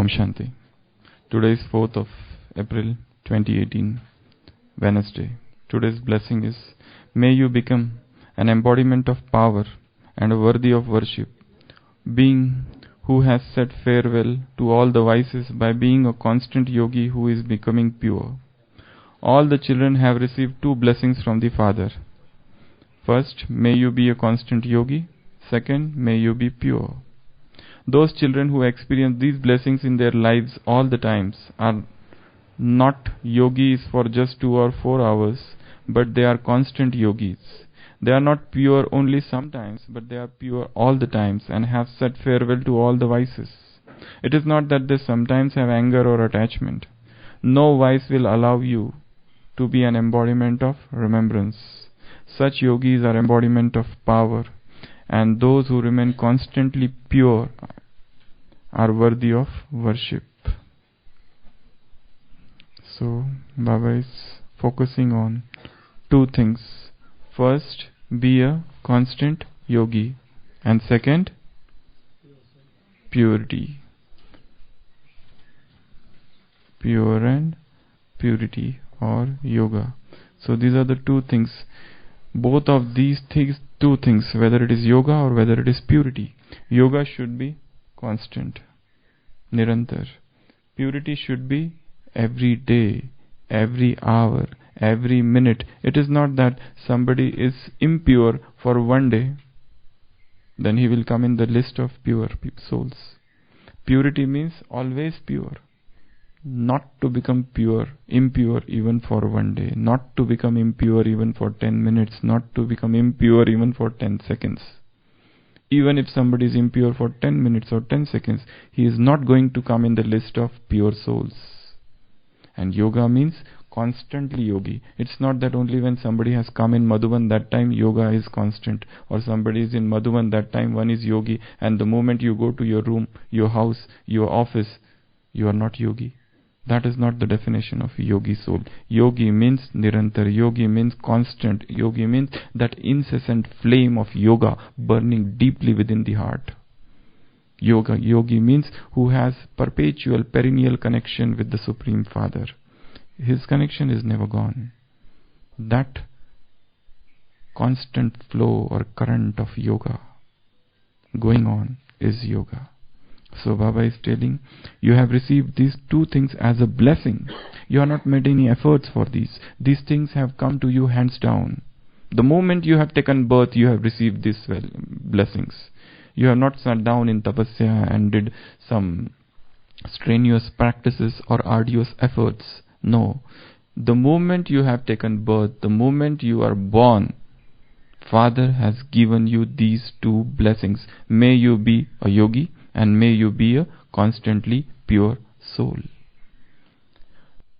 Om Shanti. Today is 4th of April 2018, Wednesday. Today's blessing is, may you become an embodiment of power and worthy of worship, being who has said farewell to all the vices by being a constant yogi who is becoming pure. All the children have received two blessings from the Father. First, may you be a constant yogi. Second, may you be pure. Those children who experience these blessings in their lives all the times are not yogis for just 2 or 4 hours, but they are constant yogis. They are not pure only sometimes, but they are pure all the times and have said farewell to all the vices. It is not that they sometimes have anger or attachment. No vice will allow you to be an embodiment of remembrance. Such yogis are embodiment of power, and those who remain constantly pure are worthy of worship. So, Baba is focusing on two things. First, be a constant yogi, and second, purity. Pure and purity or yoga. So these are the two things. Both of these things, two things, whether it is yoga or whether it is purity. Yoga should be constant, nirantar. Purity should be every day, every hour, every minute. It is not that somebody is impure for one day, then he will come in the list of pure souls. Purity means always pure. Not to become impure even for one day, not to become impure even for 10 minutes, not to become impure even for 10 seconds. Even if somebody is impure for 10 minutes or 10 seconds, he is not going to come in the list of pure souls. And yoga means constantly yogi. It's not that only when somebody has come in Madhuban that time yoga is constant, or somebody is in Madhuban that time one is yogi, and the moment you go to your room, your house, your office, you are not yogi. That is not the definition of yogi soul. Yogi means nirantar. Yogi means constant. Yogi means that incessant flame of yoga burning deeply within the heart. Yogi means who has perpetual perennial connection with the Supreme Father. His connection is never gone. That constant flow or current of yoga going on is yoga. So Baba is telling, you have received these two things as a blessing. You have not made any efforts for these. These things have come to you hands down. The moment you have taken birth, you have received these blessings. You have not sat down in tapasya and did some strenuous practices or arduous efforts. No. The moment you have taken birth, the moment you are born, Father has given you these two blessings. May you be a yogi, and may you be a constantly pure soul.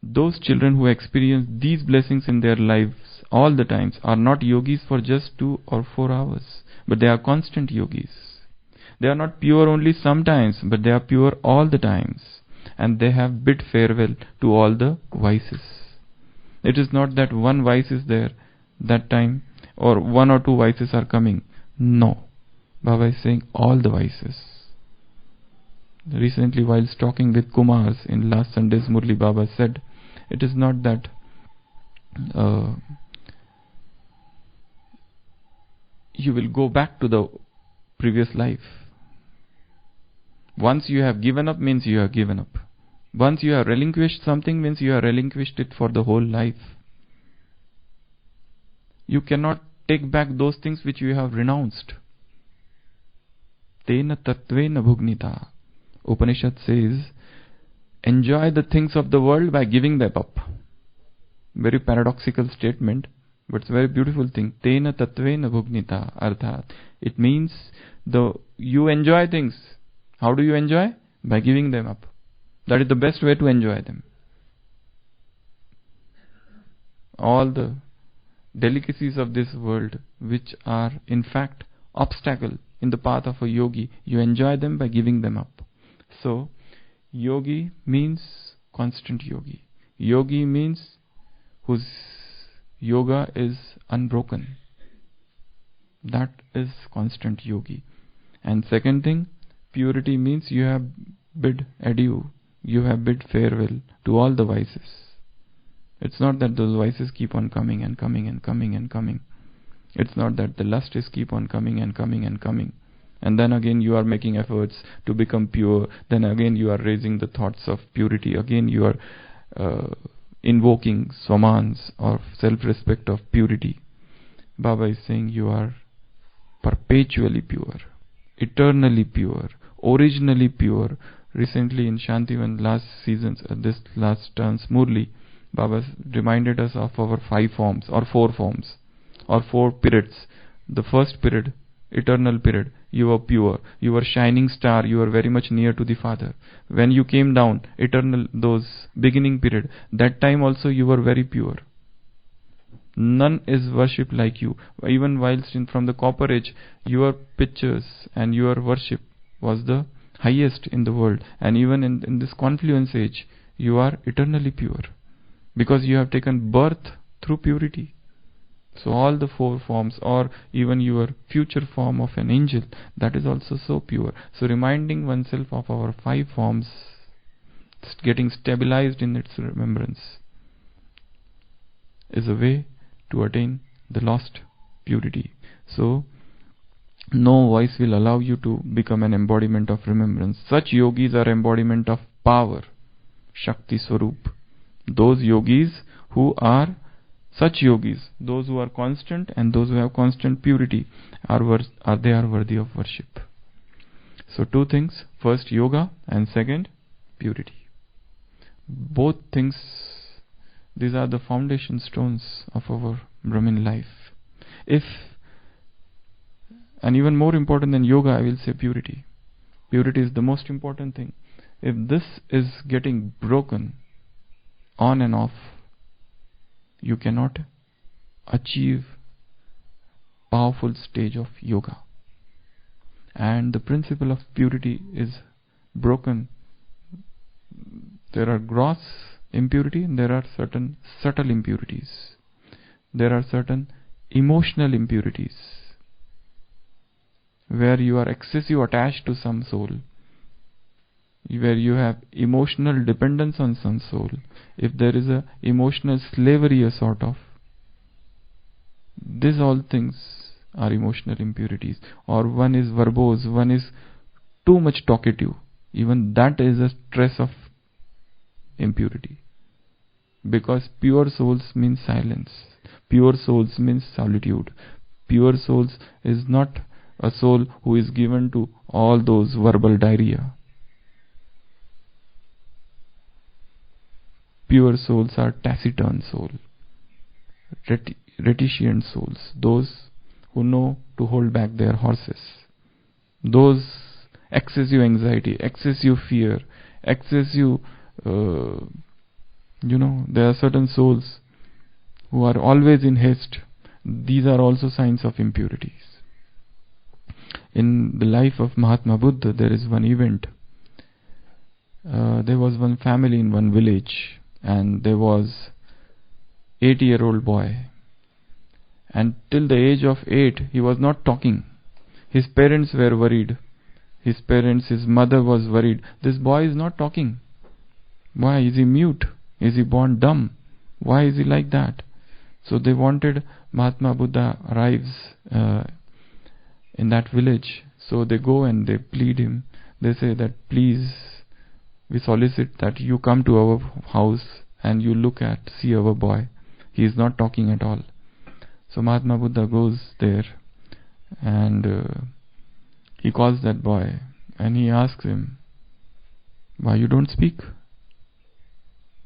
Those children who experience these blessings in their lives all the times are not yogis for just 2 or 4 hours, but they are constant yogis. They are not pure only sometimes, but they are pure all the times, and they have bid farewell to all the vices. It is not that one vice is there that time, or 1 or 2 vices are coming. No. Baba is saying all the vices. Recently, while talking with Kumars in last Sunday's Murli, Baba said, it is not that you will go back to the previous life. Once you have given up means you have given up. Once you have relinquished something means you have relinquished it for the whole life. You cannot take back those things which you have renounced. Tena tattvena bhugnita. Upanishad says, enjoy the things of the world by giving them up. Very paradoxical statement, but it's a very beautiful thing. Tena tattvena bhugnita. Arthat. It means you enjoy things. How do you enjoy? By giving them up. That is the best way to enjoy them. All the delicacies of this world, which are in fact obstacle in the path of a yogi, you enjoy them by giving them up. So, yogi means constant yogi. Yogi means whose yoga is unbroken. That is constant yogi. And second thing, purity means you have bid adieu. You have bid farewell to all the vices. It's not that those vices keep on coming and coming and coming and coming. It's not that the lust is keep on coming and coming and coming. And then again you are making efforts to become pure. Then again you are raising the thoughts of purity. Again you are invoking swamans or self-respect of purity. Baba is saying you are perpetually pure, eternally pure, originally pure. Recently in Shantivan last seasons, this last terms, Murli, Baba reminded us of our 5 forms or 4 forms or 4 periods. The first period, eternal period, you were pure, you were shining star, you were very much near to the Father. When you came down, eternal, those beginning period, that time also you were very pure. None is worship like you. Even whilst from the copper age, your pictures and your worship was the highest in the world. And even in this confluence age, you are eternally pure. Because you have taken birth through purity. So all the 4 forms, or even your future form of an angel, that is also so pure. So reminding oneself of our 5 forms, getting stabilized in its remembrance, is a way to attain the lost purity. So no voice will allow you to become an embodiment of remembrance. Such yogis are embodiment of power, Shakti Swarup. Those yogis who are such yogis, those who are constant and those who have constant purity, are worthy of worship. So 2 things: first yoga, and second purity. Both things, these are the foundation stones of our Brahmin life. And even more important than yoga, I will say purity. Purity is the most important thing. If this is getting broken on and off, you cannot achieve powerful stage of yoga. And the principle of purity is broken. There are gross impurity and there are certain subtle impurities. There are certain emotional impurities where you are excessively attached to some soul, where you have emotional dependence on some soul. If there is a emotional slavery, a sort of, these all things are emotional impurities. Or one is verbose, one is too much talkative, even that is a stress of impurity. Because pure souls means silence, pure souls means solitude. Pure souls is not a soul who is given to all those verbal diarrhea. Pure souls are taciturn souls, reticent souls, those who know to hold back their horses. Those excessive anxiety, excessive fear, excessive, there are certain souls who are always in haste. These are also signs of impurities. In the life of Mahatma Buddha, there is one event. There was one family in one village, and there was 8-year-old boy. And till the age of 8, he was not talking. His parents were worried. His mother was worried. This boy is not talking. Why? Is he mute? Is he born dumb? Why is he like that? So they wanted Mahatma Buddha arrives in that village. So they go and they plead him. They say that please, we solicit that you come to our house and you see our boy. He is not talking at all. So Mahatma Buddha goes there and he calls that boy and he asks him, why you don't speak?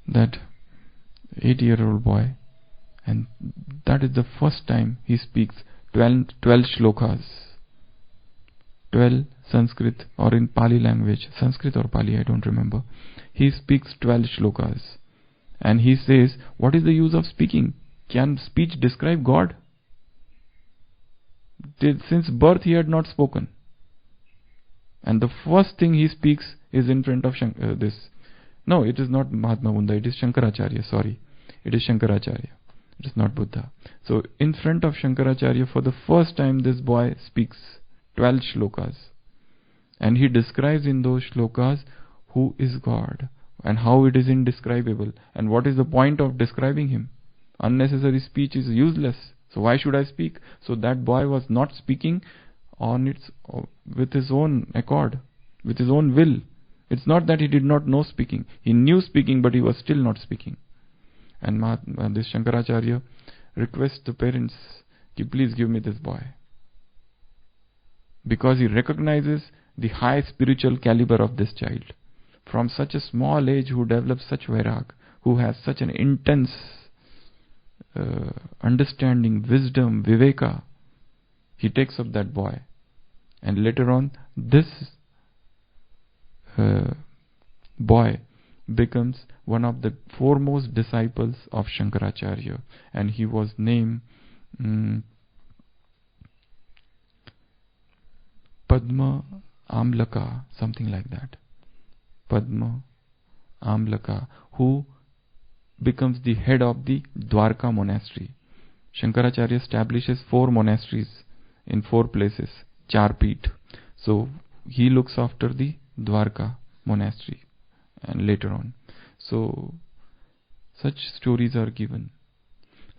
That 8-year-old boy, and that is the first time he speaks 12 shlokas, 12 Sanskrit, or in Pali language, Sanskrit or Pali, I don't remember. He speaks 12 shlokas and he says, what is the use of speaking? Can speech describe God? Since birth he had not spoken. And the first thing he speaks is in front of this. No, it is not Mahatma Buddha, it is Shankaracharya, sorry. It is Shankaracharya. It is not Buddha. So in front of Shankaracharya, for the first time this boy speaks 12 shlokas. And he describes in those shlokas who is God and how it is indescribable, and what is the point of describing him. Unnecessary speech is useless, so why should I speak? So that boy was not speaking with his own accord, with his own will. It's not that he did not know speaking. He knew speaking, but he was still not speaking. And this Shankaracharya requests the parents, please give me this boy. Because he recognizes the high spiritual caliber of this child. From such a small age, who develops such vairag, who has such an intense understanding, wisdom, viveka, he takes up that boy. And later on, this boy becomes one of the foremost disciples of Shankaracharya, and he was named Padma Amlaka, something like that. Padma Amlaka, who becomes the head of the Dwarka monastery. Shankaracharya establishes 4 monasteries in 4 places, Charpeet. So he looks after the Dwarka monastery, and later on. So such stories are given.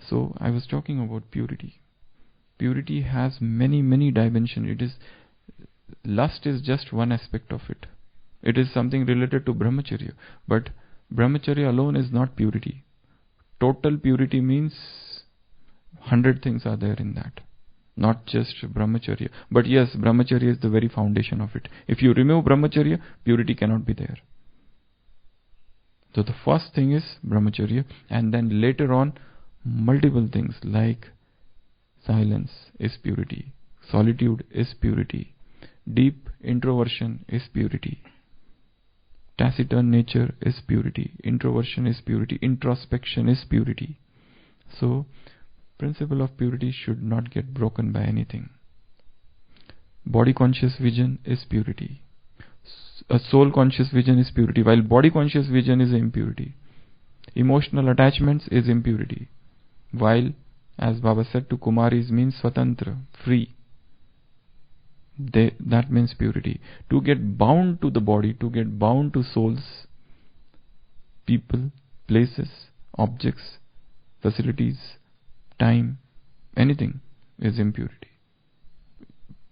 So I was talking about purity. Purity has many, many dimensions. Lust is just one aspect of it. It is something related to brahmacharya. But brahmacharya alone is not purity. Total purity means 100 things are there in that. Not just brahmacharya. But yes, brahmacharya is the very foundation of it. If you remove brahmacharya, purity cannot be there. So the first thing is brahmacharya, and then later on multiple things like silence is purity, solitude is purity, deep introversion is purity, taciturn nature is purity, introversion is purity, introspection is purity. So principle of purity should not get broken by anything. Body conscious vision is purity. A soul conscious vision is purity, while body conscious vision is impurity. Emotional attachments is impurity, while, as Baba said, to Kumaris means swatantra, free. That means purity. To get bound to the body, to get bound to souls, people, places, objects, facilities, time, anything is impurity.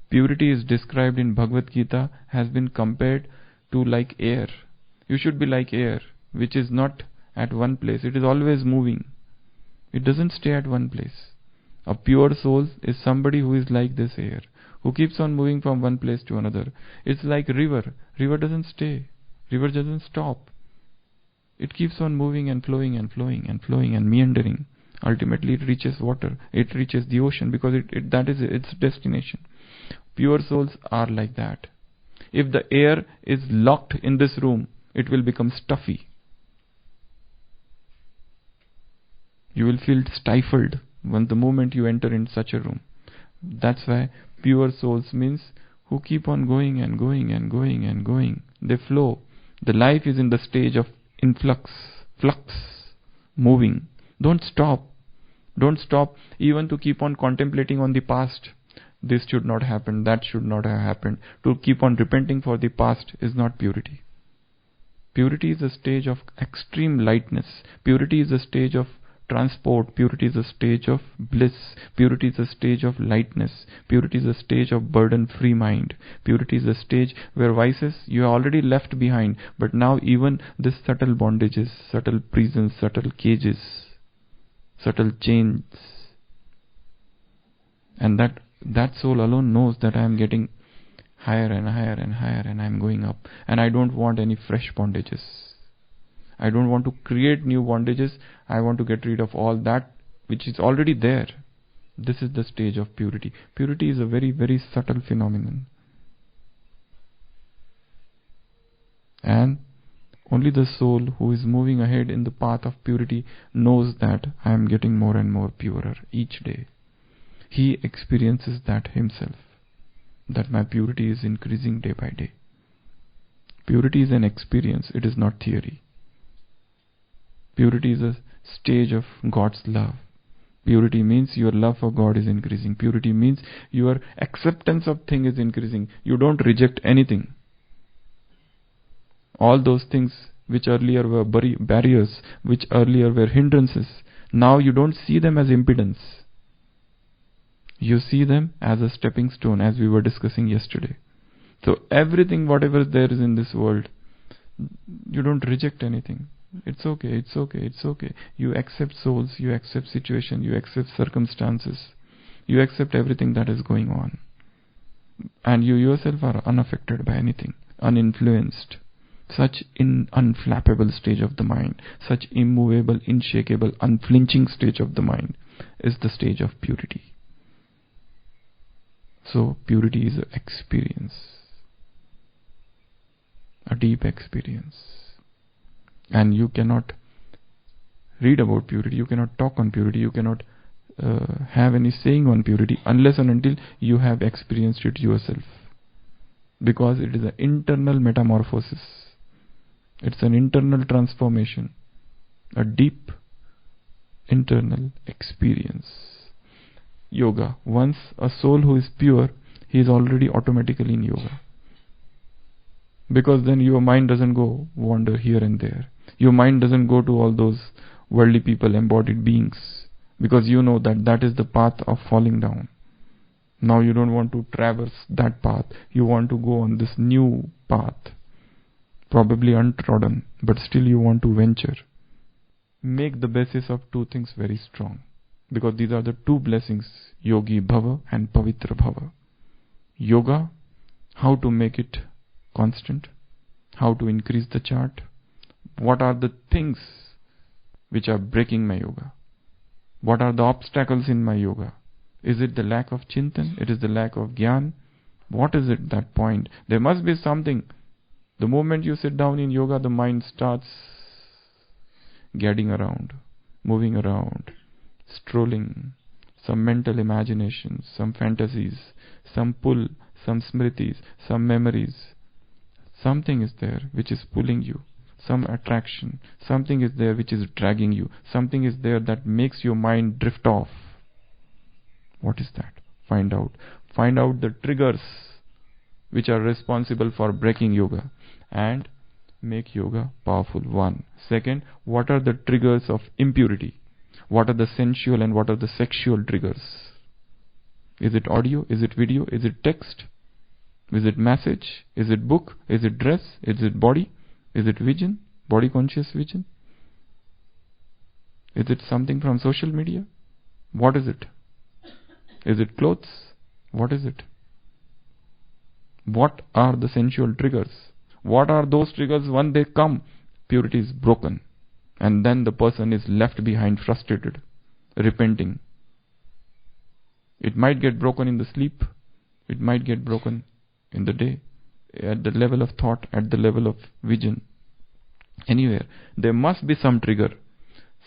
Purity is described in Bhagavad Gita, has been compared to like air. You should be like air, which is not at one place. It is always moving. It doesn't stay at one place. A pure soul is somebody who is like this air, who keeps on moving from one place to another. It's like river. River doesn't stay. River doesn't stop. It keeps on moving and flowing and flowing and flowing and meandering. Ultimately it reaches water. It reaches the ocean, because that is its destination. Pure souls are like that. If the air is locked in this room, it will become stuffy. You will feel stifled when the moment you enter in such a room. That's why pure souls means who keep on going and going and going and going. They flow. The life is in the stage of influx, flux, moving. Don't stop. Don't stop even to keep on contemplating on the past. This should not happen, that should not have happened. To keep on repenting for the past is not purity. Purity is a stage of extreme lightness. Purity is a stage of transport. Purity is a stage of bliss. Purity is a stage of lightness. Purity is a stage of burden-free mind. Purity is a stage where vices you have already left behind, but now even this subtle bondages, subtle prisons, subtle cages, subtle chains, and that soul alone knows that I am getting higher and higher and higher, and I am going up, and I don't want any fresh bondages. I don't want to create new bondages. I want to get rid of all that which is already there. This is the stage of purity. Purity is a very, very subtle phenomenon. And only the soul who is moving ahead in the path of purity knows that I am getting more and more purer each day. He experiences that himself, that my purity is increasing day by day. Purity is an experience, it is not theory. Purity is a stage of God's love. Purity means your love for God is increasing. Purity means your acceptance of thing is increasing. You don't reject anything. All those things which earlier were barriers, which earlier were hindrances, now you don't see them as impedance. You see them as a stepping stone, as we were discussing yesterday. So everything, whatever there is in this world, you don't reject anything. It's okay, it's okay, it's okay. You accept souls, you accept situation, you accept circumstances, you accept everything that is going on. And you yourself are unaffected by anything, uninfluenced. Such unflappable stage of the mind, such immovable, unshakable, unflinching stage of the mind is the stage of purity. So purity is an experience, a deep experience. And you cannot read about purity, you cannot talk on purity, you cannot have any saying on purity unless and until you have experienced it yourself. Because it is an internal metamorphosis. It's an internal transformation, a deep internal experience. Yoga. Once a soul who is pure, he is already automatically in yoga. Because then your mind doesn't go wander here and there. Your mind doesn't go to all those worldly people, embodied beings. Because you know that that is the path of falling down. Now you don't want to traverse that path. You want to go on this new path. Probably untrodden, but still you want to venture. Make the basis of two things very strong. Because these are the two blessings, Yogi Bhava and Pavitra Bhava. Yoga, how to make it constant, how to increase the chart, what are the things which are breaking my yoga, what are the obstacles in my yoga. Is it the lack of chintan? It is the lack of gyan? What is it, that point? There must be something. The moment you sit down in yoga, the mind starts gadding around, moving around, strolling, some mental imaginations, some fantasies, some pull, some smritis, some memories. Something is there which is pulling you, some attraction. Something is there which is dragging you. Something is there that makes your mind drift off. What is that? Find out. Find out the triggers which are responsible for breaking yoga and make yoga powerful. One. Second, what are the triggers of impurity? What are the sensual and what are the sexual triggers? Is it audio? Is it video? Is it text? Is it message? Is it book? Is it dress? Is it body? Is it vision? Body conscious vision? Is it something from social media? What is it? Is it clothes? What is it? What are the sensual triggers? What are those triggers? When they come, purity is broken. And then the person is left behind frustrated, repenting. It might get broken in the sleep. It might get broken in the day, at the level of thought, at the level of vision. Anywhere. There must be some trigger.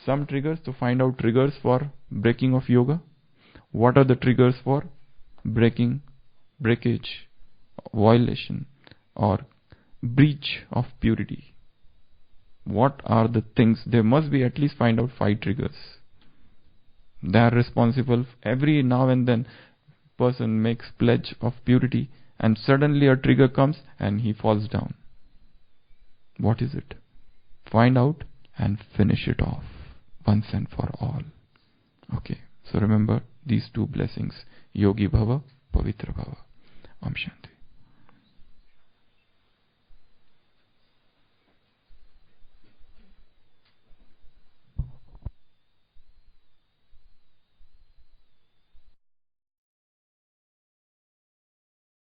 Some triggers to find out triggers for breaking of yoga. What are the triggers for breakage, violation or breach of purity? What are the things? There must be at least find out 5 triggers. They are responsible. Every now and then person makes pledge of purity and suddenly a trigger comes and he falls down. What is it? Find out and finish it off once and for all. Okay, so remember these 2 blessings, Yogi Bhava, Pavitra Bhava. Om Shanti.